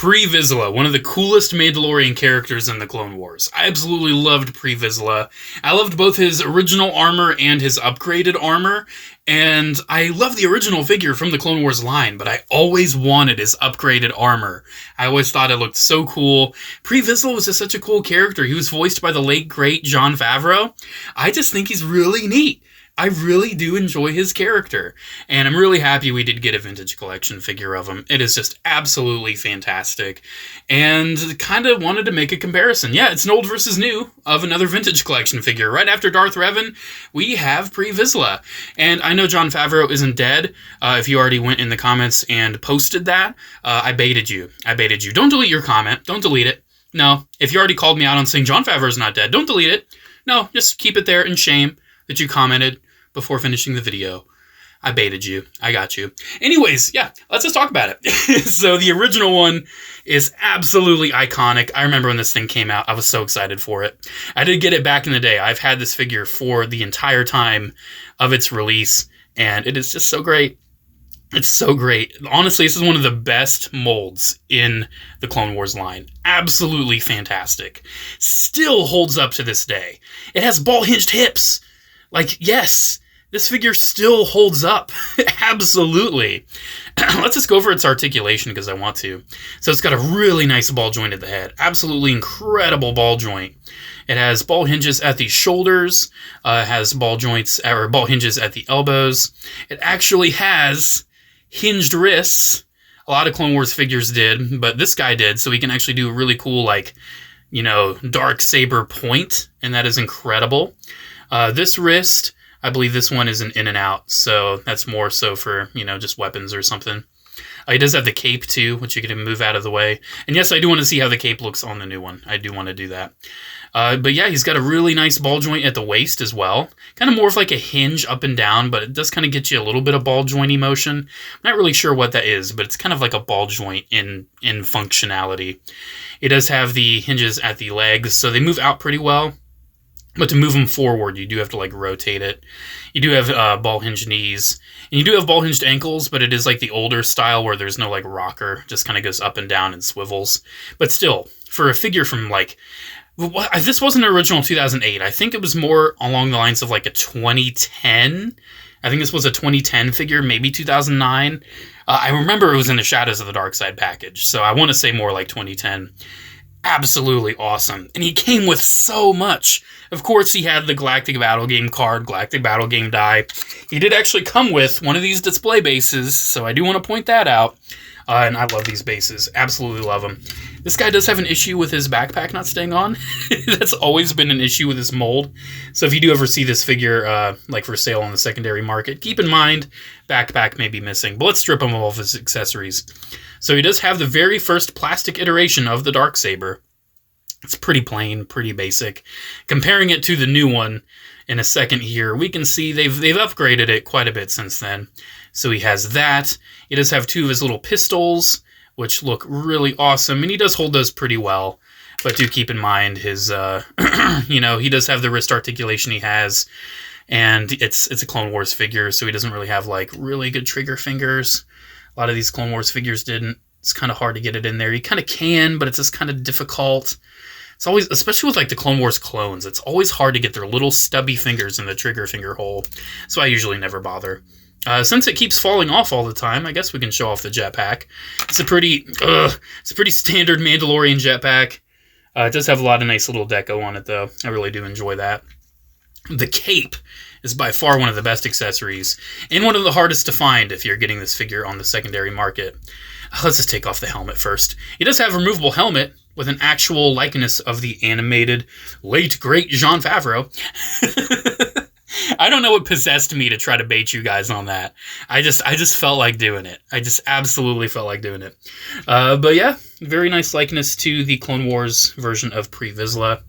Pre-VIZSLA, one of the coolest Mandalorian characters in the Clone Wars. I absolutely loved Pre-VIZSLA. I loved both his original armor and his upgraded armor, and I love the original figure from the Clone Wars line, but I always wanted his upgraded armor. I always thought it looked so cool. Pre-VIZSLA was just such a cool character. He was voiced by the late, great Jon Favreau. I just think he's really neat. I really do enjoy his character, and I'm really happy we did get a vintage collection figure of him. It is just absolutely fantastic, and kind of wanted to make a comparison. Yeah, it's an old versus new of another vintage collection figure. Right after Darth Revan, we have Pre-VIZSLA, and I know Jon Favreau isn't dead. If you already went in the comments and posted that, I baited you. Don't delete your comment. Don't delete it. No, if you already called me out on saying Jon Favreau's not dead, don't delete it. No, just keep it there in shame that you commented before finishing the video. I baited you. I got you. Anyways, yeah, let's just talk about it. So the original one is absolutely iconic. I remember when this thing came out, I was so excited for it. I did get it back in the day. I've had this figure for the entire time of its release, and it is just so great. It's so great. Honestly, this is one of the best molds in the Clone Wars line. Absolutely fantastic. Still holds up to this day. It has ball-hinged hips. Like, yes, this figure still holds up. Absolutely. Let's just go over its articulation because I want to. So it's got a really nice ball joint at the head. Absolutely incredible ball joint. It has ball hinges at the shoulders. It has ball joints or ball hinges at the elbows. It actually has hinged wrists. A lot of Clone Wars figures did, but this guy did, so he can actually do a really cool, like, you know, dark saber point, and that is incredible. This wrist, I believe this one is an in and out, so that's more so for, you know, just weapons or something. He does have the cape, too, which you can move out of the way. And yes, I do want to see how the cape looks on the new one. I do want to do that. But yeah, he's got a really nice ball joint at the waist as well. Kind of more of like a hinge up and down, but it does kind of get you a little bit of ball jointy motion. I'm not really sure what that is, but it's kind of like a ball joint in functionality. It does have the hinges at the legs, so they move out pretty well. But to move them forward, you do have to, like, rotate it. You do have ball-hinged knees. And you do have ball-hinged ankles, but it is, like, the older style where there's no, like, rocker. Just kind of goes up and down and swivels. But still, for a figure from, like... This wasn't an original 2008. I think it was more along the lines of, like, a 2010. I think this was a 2010 figure, maybe 2009. I remember it was in the Shadows of the Dark Side package, so I want to say more like 2010. Absolutely awesome. And he came with so much. Of course, he had the Galactic Battle Game card, Galactic Battle Game die. He did actually come with one of these display bases, so I do want to point that out. And I love these bases. Absolutely love them. This guy does have an issue with his backpack not staying on. That's always been an issue with this mold. So if you do ever see this figure like for sale on the secondary market, keep in mind backpack may be missing. But let's strip him of all of his accessories. So he does have the very first plastic iteration of the Darksaber. It's pretty plain, pretty basic. Comparing it to the new one in a second here, we can see they've upgraded it quite a bit since then. So he has that. He does have two of his little pistols, which look really awesome. And he does hold those pretty well. But do keep in mind his, you know, he does have the wrist articulation he has. And it's a Clone Wars figure, so he doesn't really have, like, really good trigger fingers. A lot of these Clone Wars figures didn't. It's kind of hard to get it in there. You kind of can, but it's just kind of difficult. It's always, especially with, like, the Clone Wars clones, it's always hard to get their little stubby fingers in the trigger finger hole. So I usually never bother. Since it keeps falling off all the time, I guess we can show off the jetpack. It's a pretty standard Mandalorian jetpack. It does have a lot of nice little deco on it, though. I really do enjoy that. The cape is by far one of the best accessories, and one of the hardest to find if you're getting this figure on the secondary market. Let's just take off the helmet first. He does have a removable helmet with an actual likeness of the animated late, great Jon Favreau. I don't know what possessed me to try to bait you guys on that. I just felt like doing it. I just absolutely felt like doing it. But yeah, very nice likeness to the Clone Wars version of Pre-VIZSLA.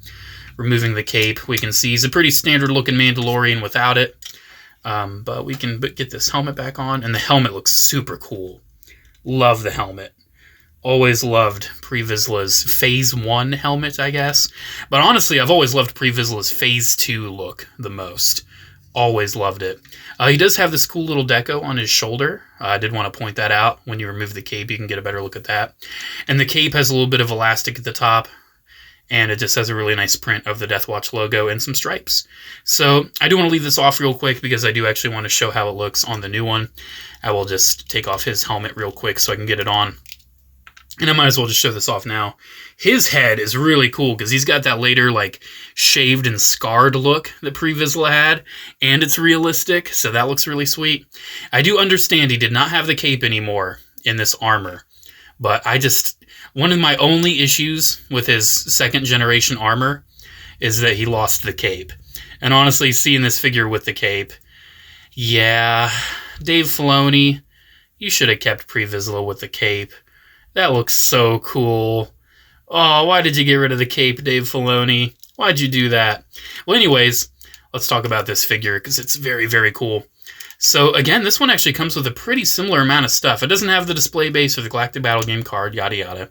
Removing the cape, we can see he's a pretty standard looking Mandalorian without it. But we can get this helmet back on, and the helmet looks super cool. Love the helmet. Always loved Pre-VIZSLA's Phase 1 helmet, I guess. But honestly, I've always loved Pre-VIZSLA's Phase 2 look the most. Always loved it. He does have this cool little deco on his shoulder. I did want to point that out. When you remove the cape, you can get a better look at that. And the cape has a little bit of elastic at the top, and it just has a really nice print of the Deathwatch logo and some stripes. So I do want to leave this off real quick because I do actually want to show how it looks on the new one. I will just take off his helmet real quick so I can get it on. And I might as well just show this off now. His head is really cool because he's got that later, like, shaved and scarred look that Pre-VIZSLA had, and it's realistic, so that looks really sweet. I do understand he did not have the cape anymore in this armor, but one of my only issues with his second generation armor is that he lost the cape. And honestly, seeing this figure with the cape, yeah, Dave Filoni, you should have kept Pre-VIZSLA with the cape. That looks so cool. Oh, why did you get rid of the cape, Dave Filoni? Why'd you do that? Well, anyways, let's talk about this figure because it's very, very cool. So, again, this one actually comes with a pretty similar amount of stuff. It doesn't have the display base or the Galactic Battle Game card, yada yada.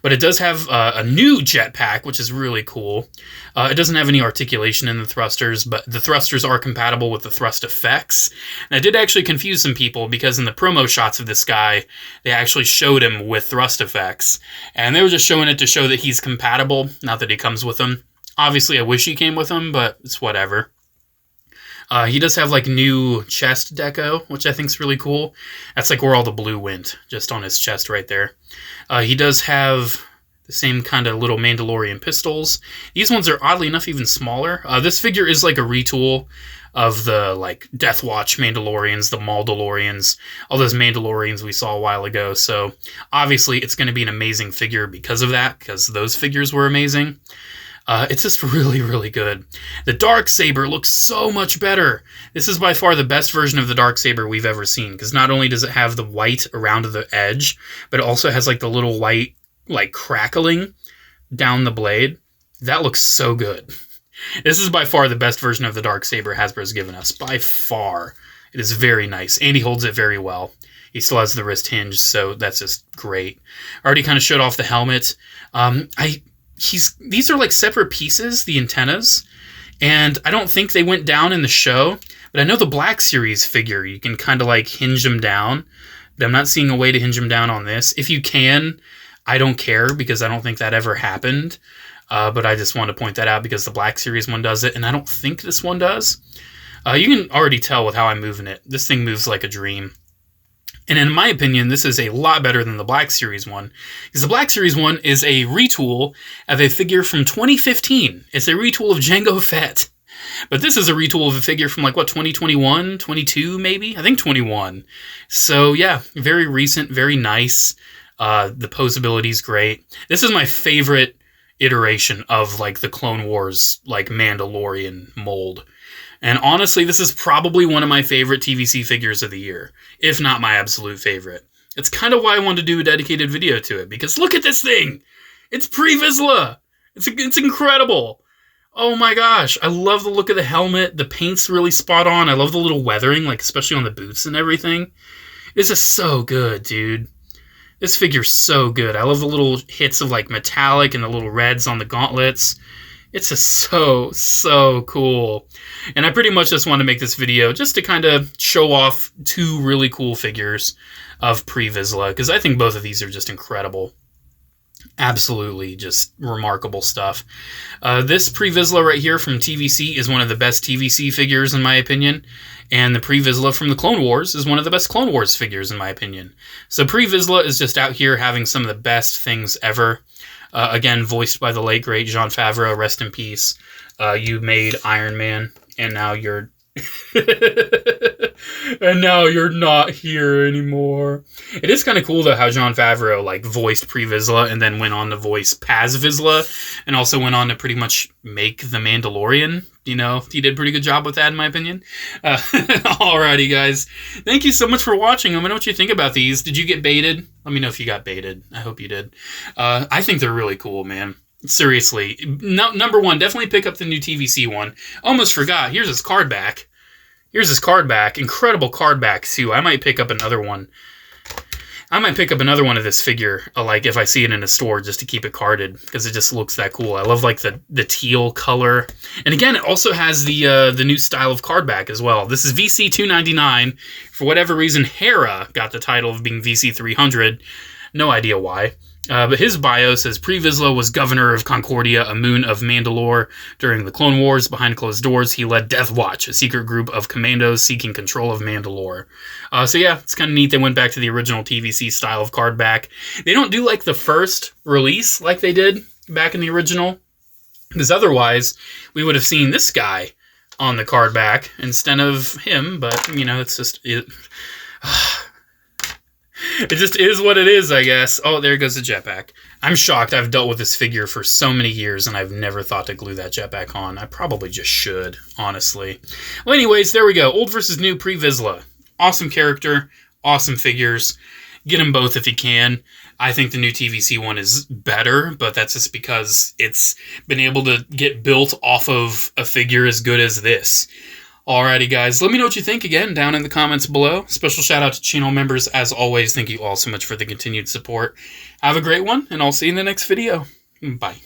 But it does have a new jetpack, which is really cool. It doesn't have any articulation in the thrusters, but the thrusters are compatible with the thrust effects. And I did actually confuse some people because in the promo shots of this guy, they actually showed him with thrust effects. And they were just showing it to show that he's compatible, not that he comes with them. Obviously, I wish he came with them, but it's whatever. He does have, like, new chest deco, which I think is really cool. That's, like, where all the blue went, just on his chest right there. He does have the same kind of little Mandalorian pistols. These ones are, oddly enough, even smaller. This figure is, like, a retool of the, like, Deathwatch Mandalorians, the Maldalorians, all those Mandalorians we saw a while ago. So, obviously, it's going to be an amazing figure because of that, because those figures were amazing. It's just really, really good. The Darksaber looks so much better. This is by far the best version of the Darksaber we've ever seen, because not only does it have the white around the edge, but it also has like the little white, like, crackling down the blade. That looks so good. This is by far the best version of the Darksaber Hasbro's given us. By far. It is very nice, and he holds it very well. He still has the wrist hinge, so that's just great. I already kind of showed off the helmet. These are like separate pieces, the antennas, and I don't think they went down in the show, but I know the Black Series figure, you can kind of like hinge them down, but I'm not seeing a way to hinge them down on this. If you can, I don't care because I don't think that ever happened, but I just want to point that out because the Black Series one does it, and I don't think this one does. You can already tell with how I'm moving it. This thing moves like a dream. And in my opinion, this is a lot better than the Black Series one. Because the Black Series one is a retool of a figure from 2015. It's a retool of Jango Fett. But this is a retool of a figure from, like, what, 2021? 22, maybe? I think 21. So, yeah, very recent, very nice. The posability is great. This is my favorite iteration of, like, the Clone Wars, like, Mandalorian mold. And honestly, this is probably one of my favorite TVC figures of the year, if not my absolute favorite. It's kind of why I wanted to do a dedicated video to it, because look at this thing! It's Pre-VIZSLA! It's incredible! Oh my gosh, I love the look of the helmet, the paint's really spot on, I love the little weathering, like especially on the boots and everything. This is so good, dude. This figure's so good. I love the little hits of like metallic and the little reds on the gauntlets. It's just so cool. And I pretty much just want to make this video just to kind of show off two really cool figures of Pre-VIZSLA, because I think both of these are just incredible. Absolutely just remarkable stuff. This Pre-VIZSLA right here from TVC is one of the best TVC figures in my opinion. And the Pre-VIZSLA from the Clone Wars is one of the best Clone Wars figures in my opinion. So Pre-VIZSLA is just out here having some of the best things ever. Again, voiced by the late, great Jon Favreau, rest in peace. You made Iron Man, and now you're... and now you're not here anymore. It is kind of cool, though, how Jon Favreau, like, voiced Pre-VIZSLA and then went on to voice Paz-VIZSLA, and also went on to pretty much make The Mandalorian. You know, he did a pretty good job with that, in my opinion. Alrighty, guys. Thank you so much for watching. Let me know what you think about these. Did you get baited? Let me know if you got baited. I hope you did. I think they're really cool, man. Seriously. Number one, definitely pick up the new TVC one. Almost forgot. Here's his card back. Here's his card back. Incredible card back, too. I might pick up another one. I might pick up another one of this figure, like if I see it in a store, just to keep it carded, because it just looks that cool. I love like the teal color, and again, it also has the new style of card back as well. This is VC 299. For whatever reason, Hera got the title of being VC 300. No idea why. But his bio says, Pre-VIZSLA was governor of Concordia, a moon of Mandalore. During the Clone Wars, behind closed doors, he led Death Watch, a secret group of commandos seeking control of Mandalore. So yeah, it's kind of neat they went back to the original TVC style of card back. They don't do like the first release like they did back in the original, because otherwise we would have seen this guy on the card back instead of him, but, you know, it's just... It just is what it is, I guess. Oh, there goes the jetpack. I'm shocked. I've dealt with this figure for so many years, and I've never thought to glue that jetpack on. I probably just should, honestly. Well, anyways, there we go. Old versus new pre-VIZSLA. Awesome character, awesome figures. Get them both if you can. I think the new TVC one is better, but that's just because it's been able to get built off of a figure as good as this. Alrighty, guys. Let me know what you think again down in the comments below. Special shout out to channel members as always. Thank you all so much for the continued support. Have a great one, and I'll see you in the next video. Bye.